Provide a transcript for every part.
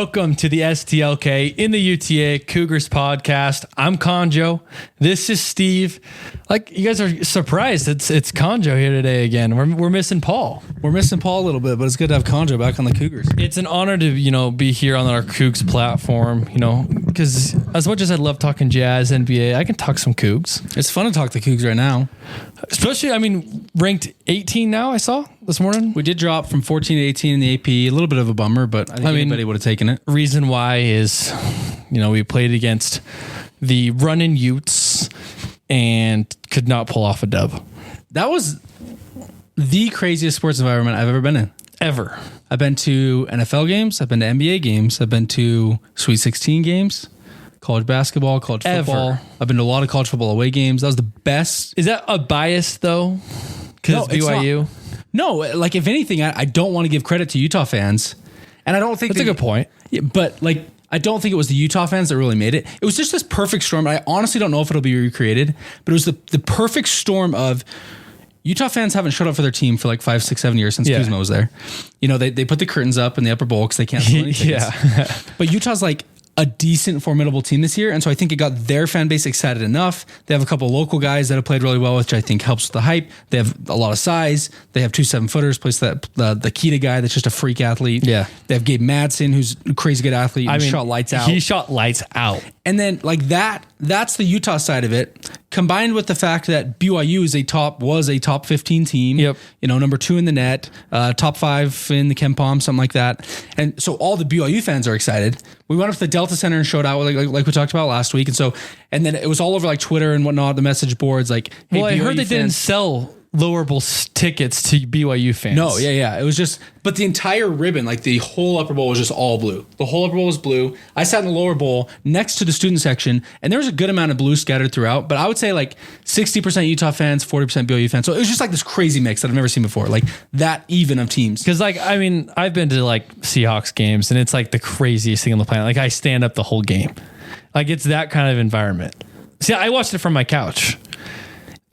Welcome to the STLK in the UTA Cougars podcast. I'm Conjo. This is Steve. Like, you guys are surprised. It's Conjo here today again. We're missing Paul. We're missing Paul a little bit, but it's good to have Conjo back on the Cougars. It's an honor to, be here on our Cougs platform, because as much as I love talking jazz, NBA, I can talk some Cougs. It's fun to talk the Cougs right now. Especially, ranked 18 now, I saw this morning. We did drop from 14 to 18 in the AP. A little bit of a bummer, but I think anybody would have taken it. Reason why is, we played against the running Utes and could not pull off a dub. That was the craziest sports environment I've ever been in. Ever. I've been to NFL games. I've been to NBA games. I've been to Sweet 16 games. College basketball, college football. I've been to a lot of college football away games. That was the best. Is that a bias, though? Because it's BYU? No, like, if anything, I don't want to give credit to Utah fans. And I don't think... That's a good point. Yeah, but, I don't think it was the Utah fans that really made it. It was just this perfect storm. I honestly don't know if it'll be recreated, but it was the perfect storm of... Utah fans haven't showed up for their team for 5, 6, 7 years since Kuzma was there. They put the curtains up in the upper bowl because they can't sell any tickets. But Utah's a decent, formidable team this year. And so I think it got their fan base excited enough. They have a couple of local guys that have played really well, which I think helps with the hype. They have a lot of size. They have 2 7-footers, plus the Kita guy that's just a freak athlete. Yeah. They have Gabe Madsen, who's a crazy good athlete. Shot lights out. He shot lights out. And then that's the Utah side of it, combined with the fact that BYU was a top 15 team. Yep. Number 2 in the net, top 5 in the Ken Pom, something like that. And so all the BYU fans are excited. We went up to the Delta Center and showed out like we talked about last week. And then it was all over Twitter and whatnot, the message boards. Hey, I heard they didn't sell lowerable tickets to BYU fans. No, yeah. It was just, but the entire ribbon, the whole upper bowl was just all blue. The whole upper bowl was blue. I sat in the lower bowl next to the student section, and there was a good amount of blue scattered throughout, but I would say 60% Utah fans, 40% BYU fans. So it was just this crazy mix that I've never seen before, that even of teams. Because I've been to Seahawks games, and it's the craziest thing on the planet. I stand up the whole game. It's that kind of environment. See, I watched it from my couch.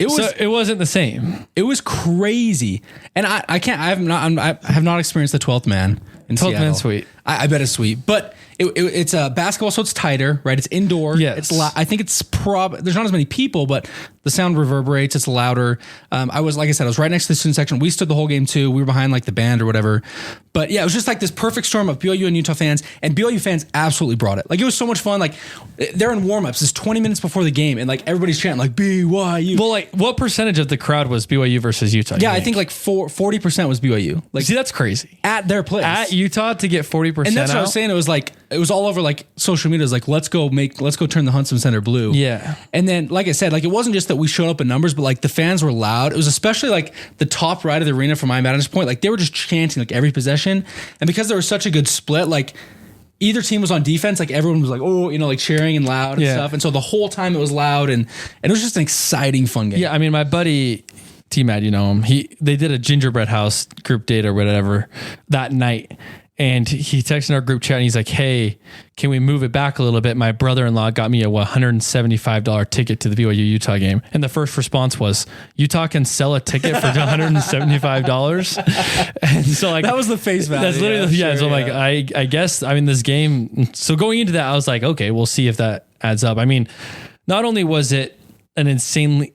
It wasn't the same. It was crazy, and I have not experienced the 12th man in 12th Seattle. Man sweet. I bet it's sweet, but it's basketball, so it's tighter, right? It's indoor. Yes. It's I think it's there's not as many people, but the sound reverberates. It's louder. I was right next to the student section. We stood the whole game too. We were behind the band or whatever. But yeah, it was just this perfect storm of BYU and Utah fans, and BYU fans absolutely brought it. It was so much fun. They're in warm-ups. It's 20 minutes before the game, and everybody's chanting BYU. Well, what percentage of the crowd was BYU versus Utah? Yeah, I think 40% was BYU. See, that's crazy. At their place. At Utah to get 40%. And that's what I was saying. It was all over social media. It was let's go turn the Huntsman Center blue. Yeah. And then, like I said, it wasn't just that we showed up in numbers, but the fans were loud. It was especially the top right of the arena from my vantage point. They were just chanting every possession. And because there was such a good split, either team was on defense, everyone was cheering and loud and stuff. And so the whole time it was loud, and it was just an exciting, fun game. Yeah, my buddy T-Mad, you know him. They did a gingerbread house group date or whatever that night. And he texted our group chat and he's like, hey, can we move it back a little bit? My brother-in-law got me a $175 ticket to the BYU Utah game. And the first response was, Utah can sell a ticket for $175? And so that was the face value. That's literally, So I guess, this game. So going into that, I was like, okay, we'll see if that adds up. Not only was it an insane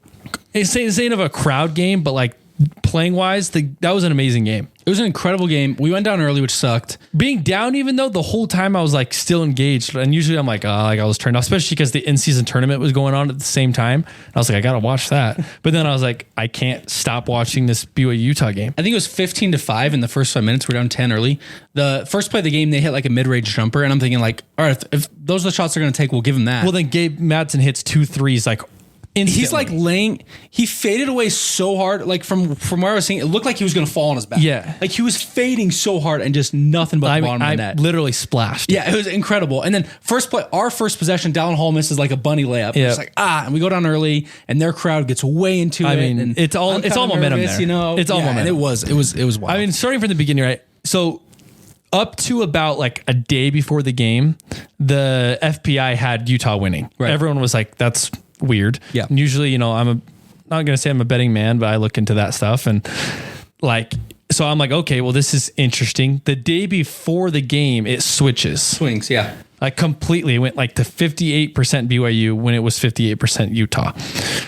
of a crowd game, but playing wise, that was an amazing game. It was an incredible game. We went down early, which sucked. Being down, even though the whole time I was still engaged, and usually I'm I was turned off, especially because the in-season tournament was going on at the same time. I was I gotta watch that. But then I was I can't stop watching this BYU Utah game. I think it was 15-5 in the first 5 minutes. We're down 10 early. The first play of the game, they hit a mid-range jumper, and I'm thinking all right, if those are the shots they're gonna take, we'll give them that. Well, then Gabe Madsen hits 2 threes instantly. He faded away so hard. From where I was seeing, it looked like he was going to fall on his back. Yeah. He was fading so hard and just nothing but the bottom of the net. Literally splashed. Yeah, it was incredible. And then our first possession, Dallin Hall misses a bunny layup. Yeah. It's and we go down early and their crowd gets way into it. And it's all momentum nervous, there. It's all momentum. And it was wild. Starting from the beginning, right? So up to about a day before the game, the FPI had Utah winning. Right. Everyone was that's weird. Yeah. And usually, I'm not going to say I'm a betting man, but I look into that stuff and So I'm like, okay, well, this is interesting. The day before the game, it Swings, yeah. Like completely. It went like to 58% BYU when it was 58% Utah.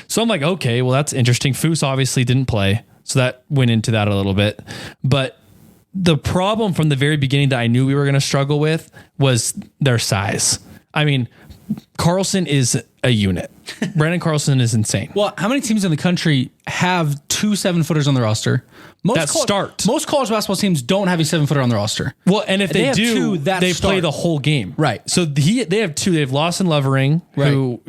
So I'm like, okay, well, that's interesting. Foose obviously didn't play. So that went into that a little bit. But the problem from the very beginning that I knew we were going to struggle with was their size. I mean, Carlson is a unit. Brandon Carlson is insane. Well, how many teams in the country have 2 7-footers on their roster? Most college basketball teams don't have a 7-footer on their roster. Well, and if they do, they play the whole game. Right. So they have 2. They have Lawson Lovering, who,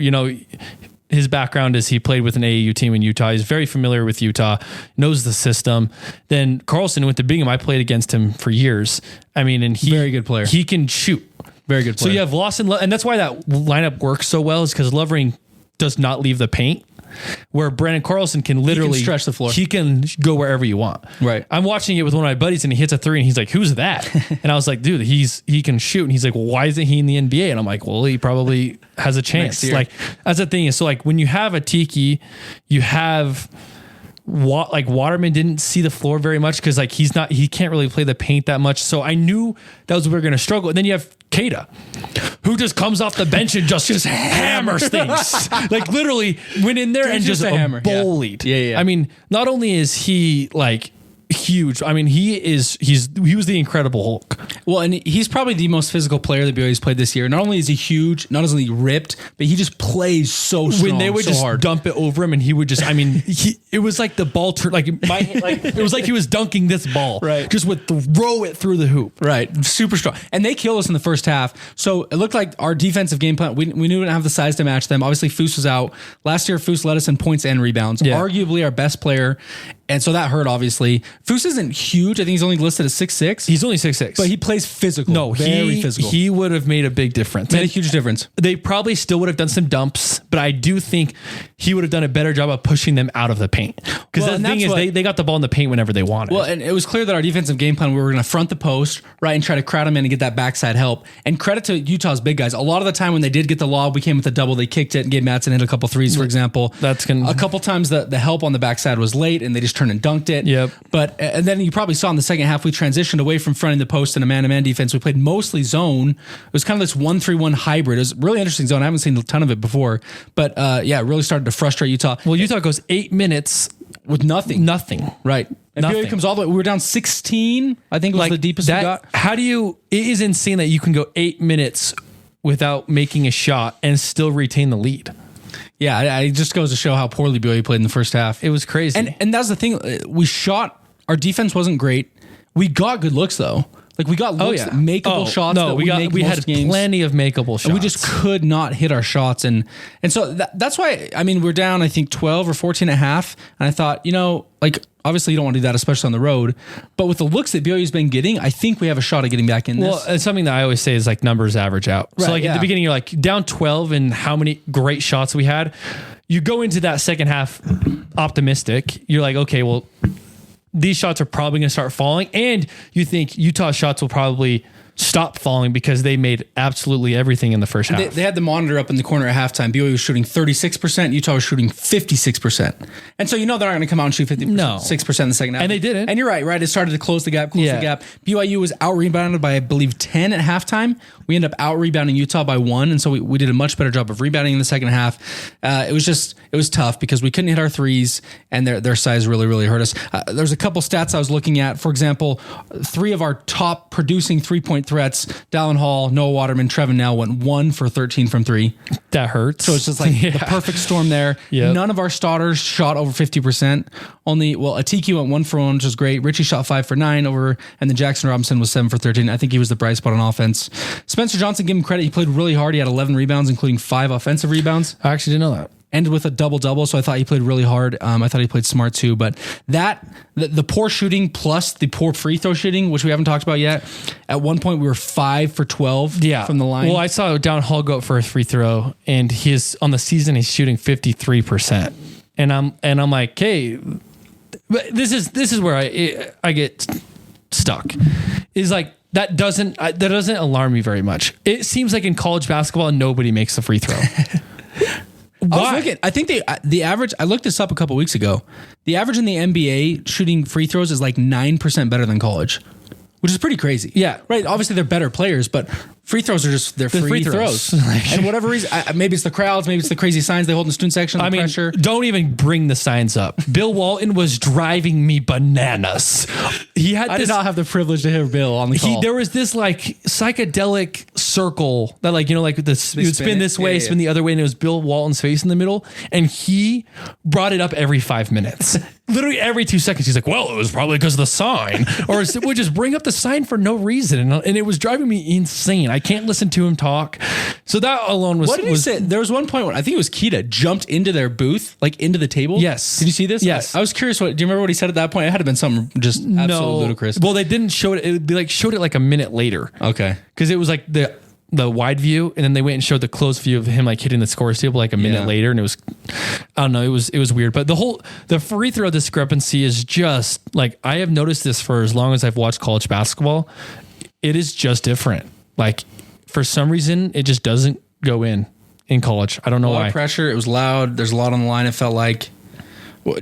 his background is he played with an AAU team in Utah. He's very familiar with Utah, knows the system. Then Carlson went to Bingham. I played against him for years. I mean, and very good player. He can shoot. Very good player. So you have Lawson, and that's why that lineup works so well, is because Lovering does not leave the paint, where Brandon Carlson can literally stretch the floor. He can go wherever you want. Right. I'm watching it with one of my buddies, and he hits a 3, and he's like, "Who's that?" And I was like, "Dude, he can shoot." And he's like, "Well, why isn't he in the NBA?" And I'm like, "Well, he probably has a chance." Like, that's the thing is, so like when you have a Tiki, you have. Like Waterman didn't see the floor very much because like he can't really play the paint that much. So I knew that was where we were going to struggle. And then you have Keita, who just comes off the bench and just hammers things. Like literally went in there and just bullied. Yeah. I mean, not only is he like huge. I mean, he was the Incredible Hulk. Well, and he's probably the most physical player that BYU's played this year. Not only is he huge, not only ripped, but he just plays so strong. When they would just hard. dump it over him, and he would just, I mean, it was like the ball it was like he was dunking this ball. Right. Just would throw it through the hoop. Right. Super strong. And they killed us in the first half. So it looked like our defensive game plan, we knew we didn't have the size to match them. Obviously, Foose was out. Last year, Foose led us in points and rebounds. Yeah. Arguably our best player. And so that hurt, obviously. Foose isn't huge. I think he's only listed as 6'6". He's only 6'6". But he plays physical. No, very physical. He would have made a big difference. Made a huge difference. They probably still would have done some dumps, but I do think he would have done a better job of pushing them out of the paint. Because the thing is, they got the ball in the paint whenever they wanted. Well, and it was clear that our defensive game plan, we were going to front the post, right, and try to crowd them in and get that backside help. And credit to Utah's big guys. A lot of the time when they did get the lob, we came with a double. They kicked it and gave Madsen hit a couple threes, for example. A couple times the help on the backside was late, and they just turned and dunked it. Yep. But and then you probably saw in the second half we transitioned away from fronting the post in a man-to-man defense. We played mostly zone. It was kind of this 1-3-1 hybrid. It was a really interesting zone. I haven't seen a ton of it before, but it really started to frustrate Utah. Well, Utah goes 8 minutes with nothing. Right. And BYU comes all the way. We were down 16. I think it was the deepest we got. It is insane that you can go 8 minutes without making a shot and still retain the lead. Yeah, it just goes to show how poorly BYU played in the first half. It was crazy. And that's the thing. We shot. Our defense wasn't great. We got good looks, though. Like, we got looks, makeable shots. No, we had plenty of makeable shots. And we just could not hit our shots. And so that's why, I mean, we're down, I think, 12 or 14 and a half. And I thought, obviously you don't want to do that, especially on the road. But with the looks that BYU's been getting, I think we have a shot at getting back in this. Well, it's something that I always say is like numbers average out. Right, so like at the beginning, you're like down 12 and how many great shots we had. You go into that second half optimistic. You're like, okay, well, these shots are probably going to start falling. And you think Utah's shots will probably stop falling because they made absolutely everything in the first half. They had the monitor up in the corner at halftime. BYU was shooting 36%. Utah was shooting 56%. And so they're not going to come out and shoot 6% in the second half. And they didn't. And you're right. It started to close the gap. BYU was out-rebounded by, I believe, 10 at halftime. We ended up out-rebounding Utah by 1, and so we did a much better job of rebounding in the second half. It was tough because we couldn't hit our threes, and their size really, really hurt us. There's a couple stats I was looking at. For example, 3 of our top producing three-point threats, Dallin Hall, Noah Waterman, Trevin Nell, went 1 for 13 from 3. That hurts. So it's just like the perfect storm there. Yep. None of our starters shot over 50%. Atiki went 1 for 1, which was great. Richie shot 5 for 9 and then Jaxson Robinson was 7 for 13. I think he was the bright spot on offense. Spencer Johnson, give him credit. He played really hard. He had 11 rebounds, including 5 offensive rebounds. I actually didn't know that. Ended with a double-double, so I thought he played really hard. I thought he played smart too. But the poor shooting plus the poor free throw shooting, which we haven't talked about yet. At one point, we were 5 for 12 from the line. Well, I saw Down Hall go up for a free throw, and on the season he's shooting 53%. And I'm like, hey, this is where I get stuck. Is like that doesn't alarm me very much. It seems like in college basketball nobody makes the free throw. Why? I think the average, I looked this up a couple weeks ago. The average in the NBA shooting free throws is like 9% better than college, which is pretty crazy. Yeah. Right. Obviously they're better players, but free throws are just, they're free throws. And whatever reason, maybe it's the crowds, maybe it's the crazy signs they hold in the student section, the pressure. Don't even bring the signs up. Bill Walton was driving me bananas. I did not have the privilege to hear Bill on the call. There was this like psychedelic circle that like, you would spin this way, spin the other way, and it was Bill Walton's face in the middle. And he brought it up every 5 minutes. Literally every 2 seconds. He's like, well, it was probably because of the sign. Or would just bring up the sign for no reason. And it was driving me insane. I can't listen to him talk. So that alone was... What did he say? There was one point when I think it was Kita jumped into their booth, like into the table. Yes. Did you see this? Yes. I was curious. Do you remember what he said at that point? It had to have been something just absolutely ludicrous. Well, they didn't show it. They showed it like a minute later. Okay. Because it was like the wide view, and then they went and showed the close view of him like hitting the score table like a minute later, and it was, I don't know, it was weird. But the free throw discrepancy is just like, I have noticed this for as long as I've watched college basketball. It is just different. Like for some reason, it just doesn't go in college. I don't know why. Pressure. It was loud. There's a lot on the line. It felt like.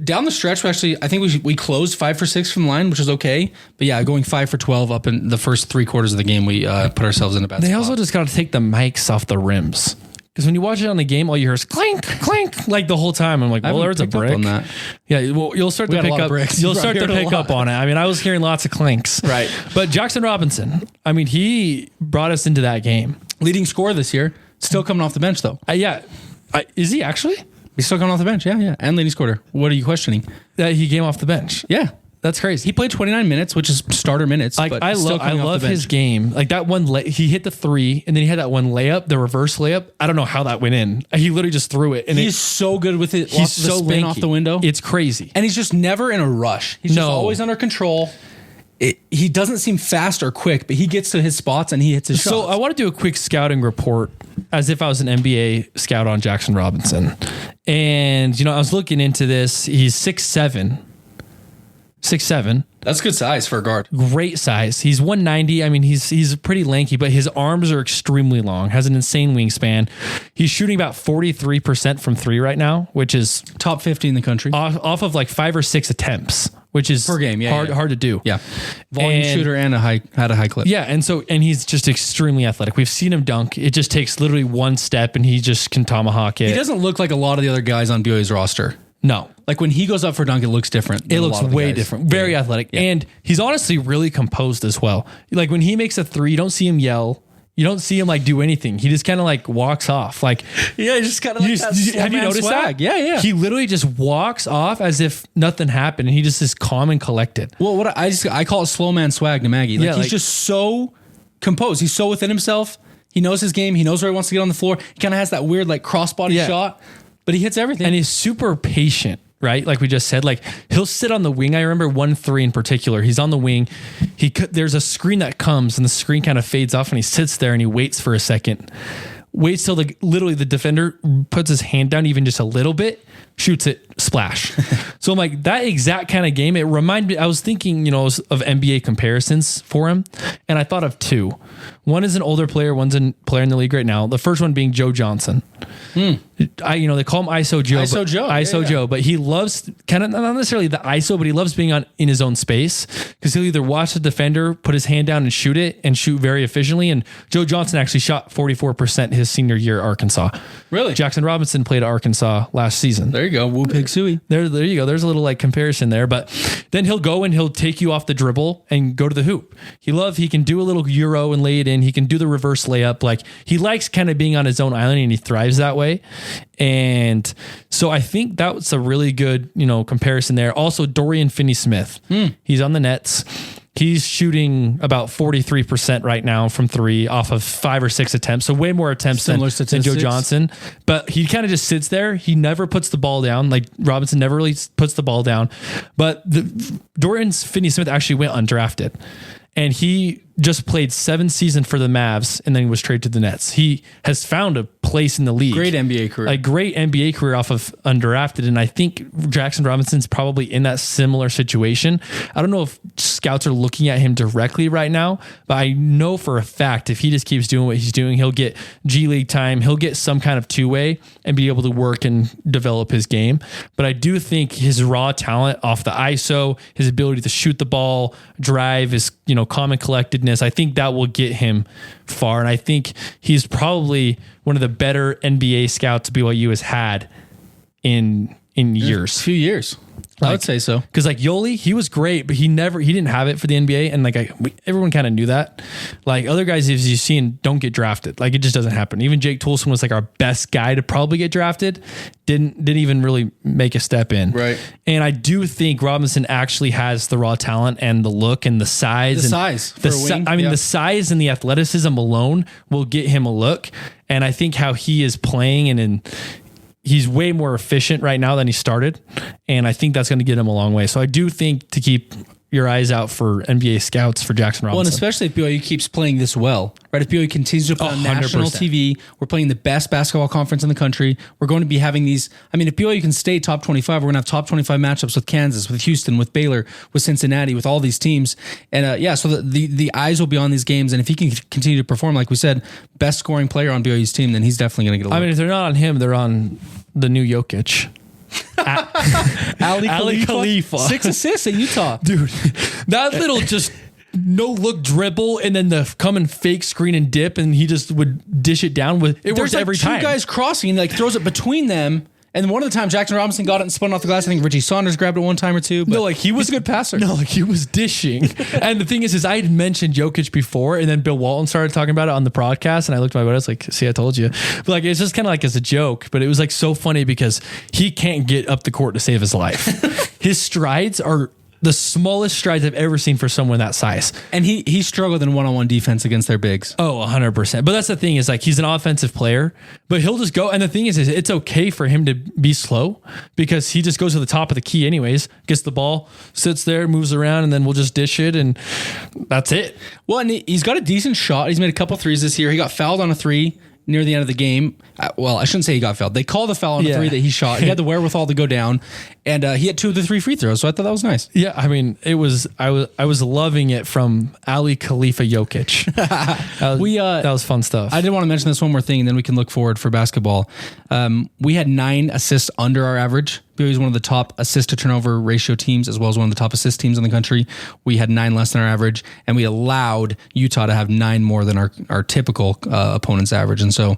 Down the stretch, I think we closed 5 for 6 from the line, which is okay. But yeah, going 5 for 12 up in the first 3 quarters of the game, we put ourselves in a bad spot. They also just got to take the mics off the rims. Because when you watch it on the game, all you hear is clink, clink, like the whole time. I'm like, well, there's a brick. On that. Yeah, well, you'll start to pick up. You'll start to pick up on it. I mean, I was hearing lots of clinks. Right. But Jaxson Robinson, I mean, he brought us into that game. Leading scorer this year, still coming off the bench though. Is he actually? He's still coming off the bench. Yeah. And leading scorer. What are you questioning? That he came off the bench. Yeah. That's crazy. He played 29 minutes, which is starter minutes. Like, I love his game. Like that one, he hit the 3, and then he had that one layup, the reverse layup. I don't know how that went in. He literally just threw it. And he's so good with it. He's so spin off the window. It's crazy. And he's just never in a rush. He's just always under control. He doesn't seem fast or quick, but he gets to his spots and he hits his shots. So I want to do a quick scouting report as if I was an NBA scout on Jaxson Robinson. And, I was looking into this. He's 6'7". 6'7". That's good size for a guard. Great size. He's 190. I mean, he's pretty lanky, but his arms are extremely long. Has an insane wingspan. He's shooting about 43% from 3 right now, which is top 50 in the country. Off of like 5 or 6 attempts, which is per game. Hard to do. Yeah. Volume shooter and had a high clip. Yeah. And he's just extremely athletic. We've seen him dunk. It just takes literally one step and he just can tomahawk it. He doesn't look like a lot of the other guys on BYU's roster. No. Like when he goes up for dunk, it looks different. It looks way different. Very athletic. Yeah. And he's honestly really composed as well. Like when he makes a 3, you don't see him yell. You don't see him like do anything. He just kind of like walks off. Like, yeah, just kind of like that. Have you noticed swag. That? Yeah. He literally just walks off as if nothing happened. And he just is calm and collected. Well, what I call it slow man swag to Maggie. Like he's just so composed. He's so within himself. He knows his game. He knows where he wants to get on the floor. He kind of has that weird like crossbody shot, but he hits everything. And he's super patient. Right? Like we just said, like he'll sit on the wing. I remember 1-3 in particular. He's on the wing. There's a screen that comes and the screen kind of fades off and he sits there and he waits for a second. Waits till literally the defender puts his hand down even just a little bit, shoots it, splash. So I'm like, that exact kind of game. It reminded me, I was thinking, of NBA comparisons for him. And I thought of 2. One is an older player. One's a player in the league right now. The first one being Joe Johnson. They call him ISO Joe. Joe, but he loves kind of not necessarily the ISO, but he loves being in his own space because he'll either watch the defender put his hand down and shoot it and shoot very efficiently. And Joe Johnson actually shot 44% his senior year at Arkansas. Really? Jaxson Robinson played at Arkansas last season. There you go. Woo pig suey. There you go. There's a little like comparison there, but then he'll go and he'll take you off the dribble and go to the hoop. He can do a little Euro and lay it in. He can do the reverse layup. Like he likes kind of being on his own island and he thrives that way. And so I think that's a really good, comparison there. Also, Dorian Finney-Smith, he's on the Nets. He's shooting about 43% right now from 3 off of 5 or 6 attempts. So way more attempts than Joe Johnson. But he kind of just sits there. He never puts the ball down. Like Robinson never really puts the ball down. But Dorian Finney-Smith actually went undrafted. And he just played 7 seasons for the Mavs and then was traded to the Nets. He has found a place in the league. Great NBA career. A great NBA career off of undrafted. And I think Jaxson Robinson's probably in that similar situation. I don't know if scouts are looking at him directly right now, but I know for a fact if he just keeps doing what he's doing, he'll get G League time. He'll get some kind of two-way and be able to work and develop his game. But I do think his raw talent off the ISO, his ability to shoot the ball, drive, his calm and collectedness, I think that will get him far. And I think he's probably one of the better NBA scouts BYU has had in years. A few years. I would say so. Because Yoli, he was great, but he didn't have it for the NBA. And everyone kind of knew that. Other guys, as you've seen, don't get drafted. It just doesn't happen. Even Jake Toolson was our best guy to probably get drafted. Didn't even really make a step in. Right. And I do think Robinson actually has the raw talent and the look and the size. The size and the athleticism alone will get him a look. And I think how he is playing he's way more efficient right now than he started. And I think that's going to get him a long way. So I do think to keep your eyes out for NBA scouts for Jaxson Robinson. Well, and especially if BYU keeps playing this well, right? If BYU continues to play on national TV, we're playing the best basketball conference in the country. We're going to be having these. If BYU can stay top 25, we're going to have top 25 matchups with Kansas, with Houston, with Baylor, with Cincinnati, with all these teams. And so the eyes will be on these games. And if he can continue to perform, like we said, best scoring player on BYU's team, then he's definitely going to get a look. If they're not on him, they're on the new Jokic. Ali Khalifa. 6 assists at Utah. Dude, that little just no look dribble and then the come and fake screen and dip and he just would dish it down with it. Works every time. Two guys crossing and throws it between them. And one of the times Jaxson Robinson got it and spun off the glass. I think Richie Saunders grabbed it one time or two. But he was a good passer. No, he was dishing. And the thing is I had mentioned Jokic before, and then Bill Walton started talking about it on the podcast, and I looked at my buddy, I was like, see, I told you. But it's just kind of as a joke, but it was so funny because he can't get up the court to save his life. His strides are the smallest strides I've ever seen for someone that size. And he struggled in one-on-one defense against their bigs. Oh, 100%. But that's the thing is he's an offensive player, but he'll just go. And the thing is it's okay for him to be slow because he just goes to the top of the key anyways, gets the ball, sits there, moves around, and then we'll just dish it. And that's it. Well, and he's got a decent shot. He's made a couple threes this year. He got fouled on a 3 near the end of the game. Well, I shouldn't say he got fouled. They called the foul on the 3 that he shot. He had the wherewithal to go down, and he had 2 of the 3 free throws. So I thought that was nice. Yeah, it was. I was loving it from Ali Khalifa Jokic. That was fun stuff. I did want to mention this one more thing, and then we can look forward for basketball. We had 9 assists under our average. BYU is one of the top assist to turnover ratio teams, as well as one of the top assist teams in the country. We had 9 less than our average, and we allowed Utah to have 9 more than our typical opponent's average. And so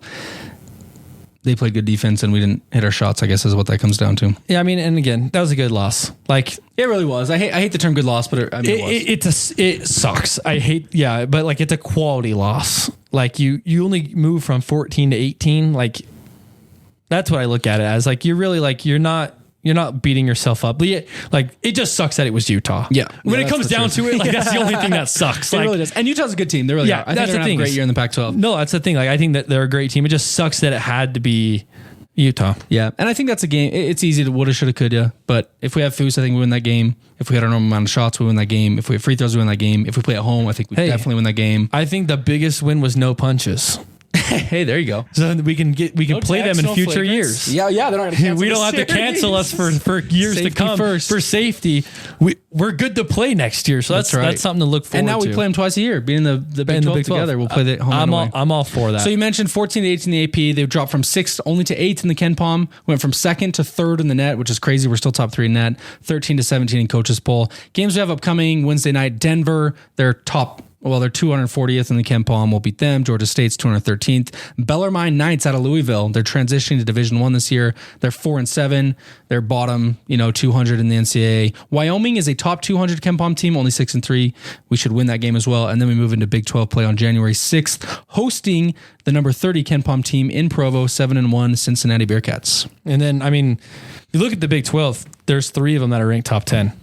they played good defense, and we didn't hit our shots, I guess is what that comes down to. Yeah, and again, that was a good loss. It really was. I hate the term good loss, but it was. It sucks. I hate, but it's a quality loss. You only move from 14 to 18. That's what I look at it as. You're really you're not beating yourself up. But it just sucks that it was Utah. Yeah. When it comes down to it, that's the only thing that sucks. It really does. And Utah's a good team. They really are. I think they're going to have a great year in the Pac-12. No, that's the thing. I think that they're a great team. It just sucks that it had to be Utah. Yeah. And I think that's a game. It's easy to woulda, shoulda, coulda. But if we have Foose, I think we win that game. If we had our normal amount of shots, we win that game. If we have free throws, we win that game. If we play at home, I think we definitely win that game. I think the biggest win was no punches. Hey, there you go. So we can play them in future years. Yeah, they're not going to cancel. We don't have to cancel us for years to come. First. For safety, we're good to play next year. So that's something to look forward to. And now we play them twice a year, being the Big 12 together. We'll play the home and away. I'm all for that. So you mentioned 14 to 8 in the AP. They've dropped from 6th only to 8th in the Ken Palm. Went from 2nd to 3rd in the net, which is crazy. We're still top 3 in net. 13 to 17 in coaches poll. Games we have upcoming Wednesday night. Denver, they're 240th in the Ken Palm. We'll beat them. Georgia State's 213th. Bellarmine Knights out of Louisville. They're transitioning to Division I this year. They're 4-7. They're bottom, 200 in the NCAA. Wyoming is a top 200 Ken Palm team, only 6-3. We should win that game as well. And then we move into Big 12 play on January 6th, hosting the number 30 Ken Palm team in Provo, 7-1 Cincinnati Bearcats. And then, you look at the Big 12, there's 3 of them that are ranked top 10.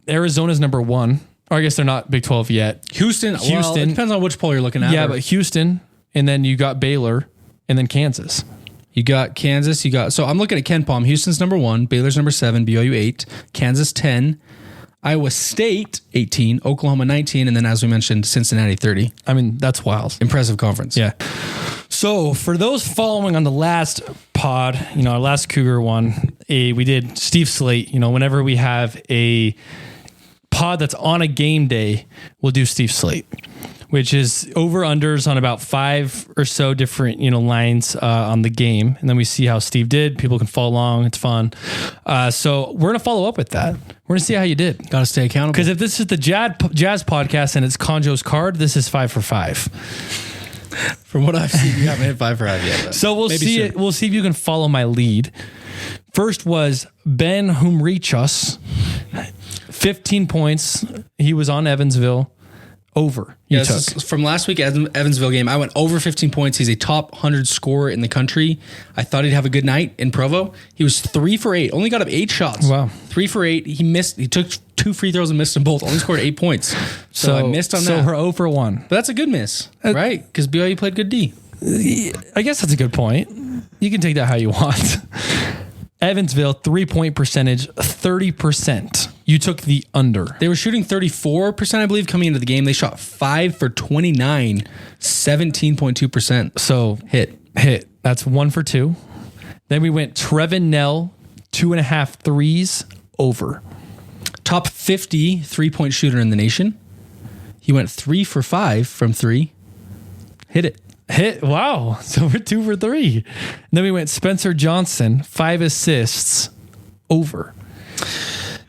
Arizona's number 1. Or I guess they're not Big 12 yet. Houston. Well, it depends on which poll you're looking at. Yeah, but Houston, and then you got Baylor, and then Kansas. You got Kansas. So I'm looking at Ken Palm. Houston's number 1. Baylor's number 7. BYU 8. Kansas 10. Iowa State 18, Oklahoma 19, and then as we mentioned, Cincinnati 30. I mean, that's wild. Impressive conference. Yeah. So for those following on the last pod, our last Cougar one, we did Steve Slate. Whenever we have a pod that's on a game day, we'll do Steve Slate, which is over-unders on about 5 or so different, lines on the game. And then we see how Steve did. People can follow along. It's fun. So we're going to follow up with that. We're going to see how you did. Got to stay accountable. Because if this is the jazz podcast and it's Conjo's card, this is 5 for 5. From what I've seen, you haven't hit 5 for 5 yet. So we'll see it. We'll see if you can follow my lead. First was Ben Humrichus, 15 points. He was on Evansville. Over. Yeah, from last week Evansville game, I went over 15 points. He's a top 100 scorer in the country. I thought he'd have a good night in Provo. He was 3 for 8. Only got up 8 shots. Wow. 3 for 8. He missed. He took 2 free throws and missed them both. Only scored 8 points. So I missed on that. So her 0 for 1. But that's a good miss, right? Because BYU played good D. I guess that's a good point. You can take that how you want. Evansville, 3-point percentage, 30%. You took the under. They were shooting 34%, I believe, coming into the game. They shot 5 for 29, 17.2%. So hit. That's 1 for 2. Then we went Trevin Nell, 2.5 threes, over. Top 50 3-point shooter in the nation. He went 3 for 5 from 3. Hit it. Wow. So we're 2 for 3. And then we went Spencer Johnson, 5 assists, over.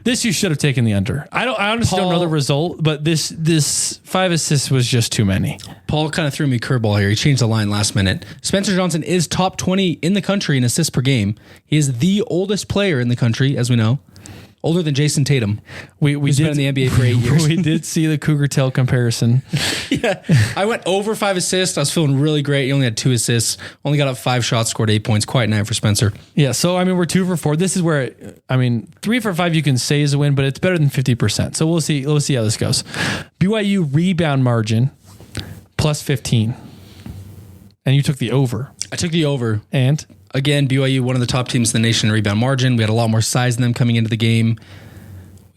This you should have taken the under. I honestly don't know the result, but this 5 assists was just too many. Paul kind of threw me a curveball here. He changed the line last minute. Spencer Johnson is top 20 in the country in assists per game. He is the oldest player in the country, as we know. Older than Jason Tatum. We did been in the NBA for 8 years. We did see the Cougar tail comparison. Yeah. I went over 5 assists. I was feeling really great. He only had 2 assists. Only got up 5 shots, scored 8 points. Quiet night for Spencer. Yeah. So, we're 2 for 4. This is where, 3 for 5 you can say is a win, but it's better than 50%. So we'll see how this goes. BYU rebound margin, plus 15. And you took the over. I took the over. And? Again, BYU, one of the top teams in the nation in rebound margin. We had a lot more size than them coming into the game.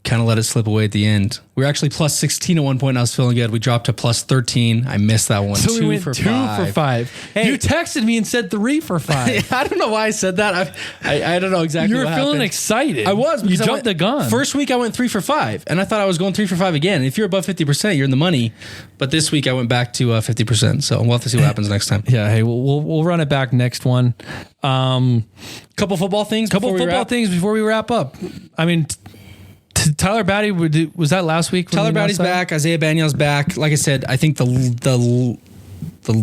Kind of let it slip away at the end. We were actually plus 16 at one point. I was feeling good. We dropped to plus 13. I missed that one. So we went 2 for 5. Hey, you texted me and said 3 for 5. I don't know why I said that. I don't know exactly. You were what feeling happened. Excited. I was. You jumped the gun. First week I went 3 for 5, and I thought I was going 3 for 5 again. If you're above 50%, you're in the money. But this week I went back to 50%. So we'll have to see what happens next time. Yeah. Hey, we'll run it back next one. Couple football things. Before we wrap up. Tyler Batty, was that last week? Tyler Batty's back. Isaiah Banyal's back. Like I said, I think the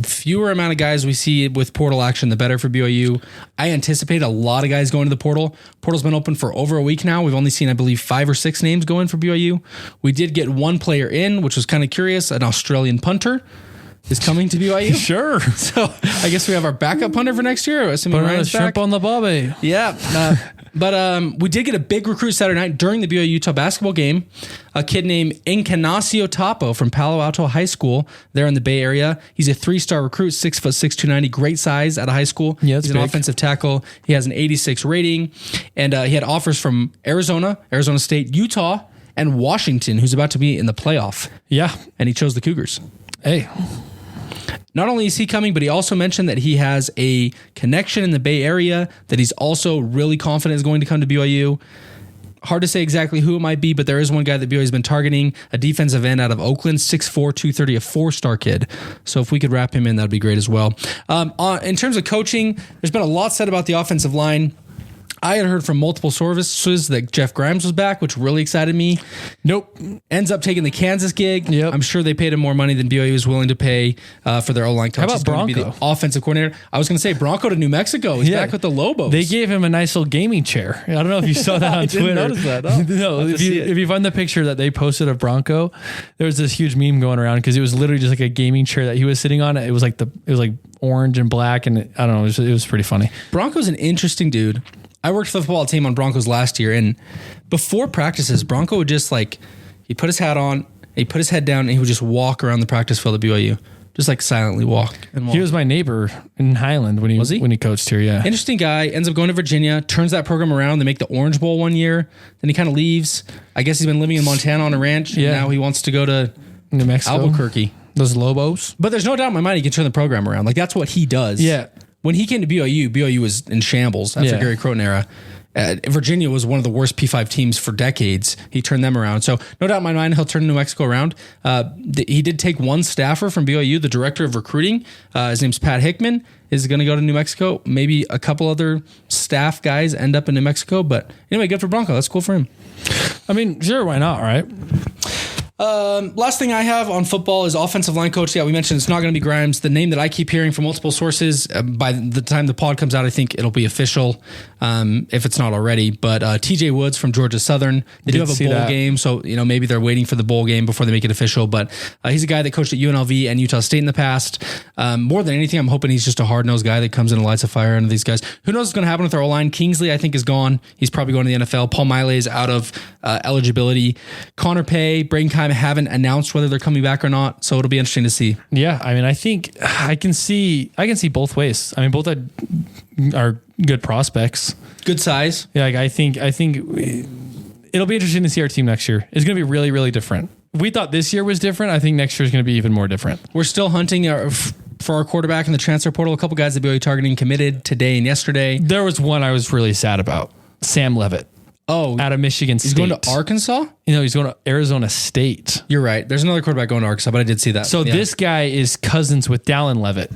fewer amount of guys we see with portal action, the better for BYU. I anticipate a lot of guys going to the portal. Portal's been open for over a week now. We've only seen, I believe, 5 or 6 names go in for BYU. We did get one player in, which was kind of curious, an Australian punter is coming to BYU. Sure. So I guess we have our backup punter for next year. Assuming Ryan's shrimp back. On the bobby. Yeah. But we did get a big recruit Saturday night during the BYU-Utah basketball game. A kid named Encarnacio Tapo from Palo Alto High School there in the Bay Area. He's a 3-star recruit, 6'6", 290, great size out of high school. Yeah, he's an offensive tackle. He has an 86 rating. And he had offers from Arizona State, Utah, and Washington, who's about to be in the playoff. Yeah. And he chose the Cougars. Hey. Not only is he coming, but he also mentioned that he has a connection in the Bay Area that he's also really confident is going to come to BYU. Hard to say exactly who it might be, but there is one guy that BYU has been targeting, a defensive end out of Oakland, 6'4", 230, a 4-star kid. So if we could wrap him in, that'd be great as well. In terms of coaching, there's been a lot said about the offensive line. I had heard from multiple sources that Jeff Grimes was back, which really excited me. Nope. Ends up taking the Kansas gig. Yep. I'm sure they paid him more money than BYU was willing to pay for their O-line coach. How about Bronco? He's going to be the offensive coordinator. I was going to say Bronco to New Mexico. He's back with the Lobos. They gave him a nice little gaming chair. I don't know if you saw that on Twitter. I didn't notice that. No, if you find the picture that they posted of Bronco, there was this huge meme going around because it was literally just like a gaming chair that he was sitting on. It was like orange and black, and I don't know. It was pretty funny. Bronco's an interesting dude. I worked for the football team on Broncos last year, and before practices, Bronco would just he'd put his hat on, he'd put his head down, and he would just walk around the practice field at BYU. just like silently walk and walk. He was my neighbor in Highland when he coached here. Yeah. Interesting guy. Ends up going to Virginia, turns that program around. They make the Orange Bowl one year. Then he kind of leaves. I guess he's been living in Montana on a ranch. Yeah. And now he wants to go to New Mexico. Albuquerque. Those Lobos. But there's no doubt in my mind he can turn the program around. Like that's what he does. Yeah. When he came to BYU was in shambles after Gary Crowton era. Virginia was one of the worst P5 teams for decades. He turned them around. So no doubt in my mind, he'll turn New Mexico around. He did take one staffer from BYU, the director of recruiting. His name's Pat Hickman, is going to go to New Mexico. Maybe a couple other staff guys end up in New Mexico. But anyway, good for Bronco. That's cool for him. I mean, sure, why not, right? Last thing I have on football is offensive line coach. Yeah, we mentioned it's not going to be Grimes. The name that I keep hearing from multiple sources, by the time the pod comes out, I think it'll be official, if it's not already. But TJ Woods from Georgia Southern, they do have a bowl game, so maybe they're waiting for the bowl game before they make it official. But he's a guy that coached at UNLV and Utah State in the past. More than anything, I'm hoping he's just a hard-nosed guy that comes in and lights a fire under these guys. Who knows what's going to happen with our O-line? Kingsley, I think, is gone. He's probably going to the NFL. Paul Miley is out of eligibility. Connor Pay, Braden Keim haven't announced whether they're coming back or not, so it'll be interesting to see. Yeah, I mean, I think I can see both ways. I mean, both are good prospects, good size. Yeah, like I think it'll be interesting to see our team next year. It's going to be really, really different. We thought this year was different. I think next year is going to be even more different. We're still hunting for our quarterback in the transfer portal. A couple guys that BYU targeting committed today and yesterday. There was one I was really sad about. Sam Levitt. Oh, out of Michigan State. He's going to Arkansas? He's going to Arizona State. You're right. There's another quarterback going to Arkansas, but I did see that. So this guy is cousins with Dallin Levitt.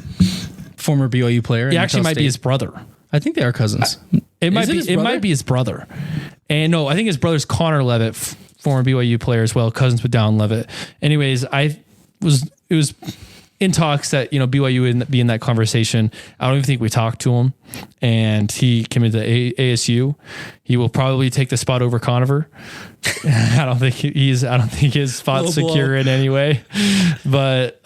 Former BYU player. He actually might be his brother. I think they are cousins. It might be his brother. And no, I think his brother's Connor Levitt, former BYU player as well, cousins with Dallin Levitt. Anyways, it was in talks that, BYU would be in that conversation. I don't even think we talked to him, and he came into ASU. He will probably take the spot over Conover. I don't think his spot's secure in any way, but,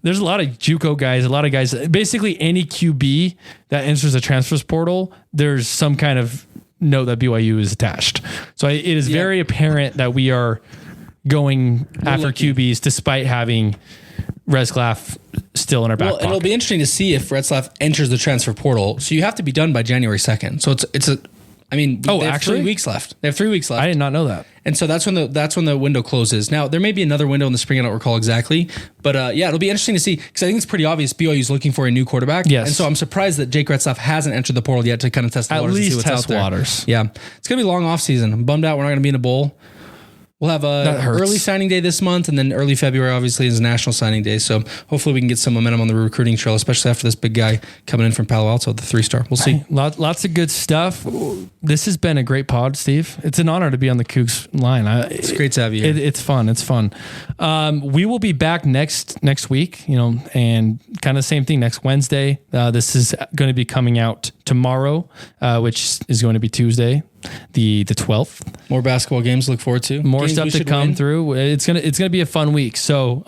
there's a lot of JUCO guys, a lot of guys, basically any QB that enters the transfers portal, there's some kind of note that BYU is attached. So it is very apparent that we are going after QBs despite having Retzlaff still in our back pocket. It'll be interesting to see if Retzlaff enters the transfer portal. So you have to be done by January 2nd. So they have 3 weeks left. They have 3 weeks left. I did not know that. And so that's when the window closes. Now there may be another window in the spring. I don't recall exactly, but it'll be interesting to see because I think it's pretty obvious BYU is looking for a new quarterback. Yes. And so I'm surprised that Jake Retzlaff hasn't entered the portal yet to kind of test the waters and see what's out there. Waters. Yeah, it's gonna be a long off season. I'm bummed out we're not gonna be in a bowl. We'll have a early signing day this month, and then early February, obviously, is National Signing Day. So hopefully we can get some momentum on the recruiting trail, especially after this big guy coming in from Palo Alto, the 3-star. We'll see. Lots of good stuff. This has been a great pod, Steve. It's an honor to be on the Cougs line. It's great to have you here. It's fun. It's fun. We will be back next week, and kind of the same thing next Wednesday. This is going to be coming out tomorrow, which is going to be Tuesday, the 12th. More basketball games to look forward to. More stuff to come through. It's gonna be a fun week. So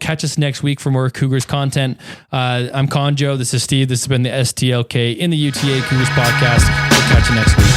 catch us next week for more Cougars content. I'm Conjo. This is Steve. This has been the STLK in the UTA Cougars podcast. We'll catch you next week.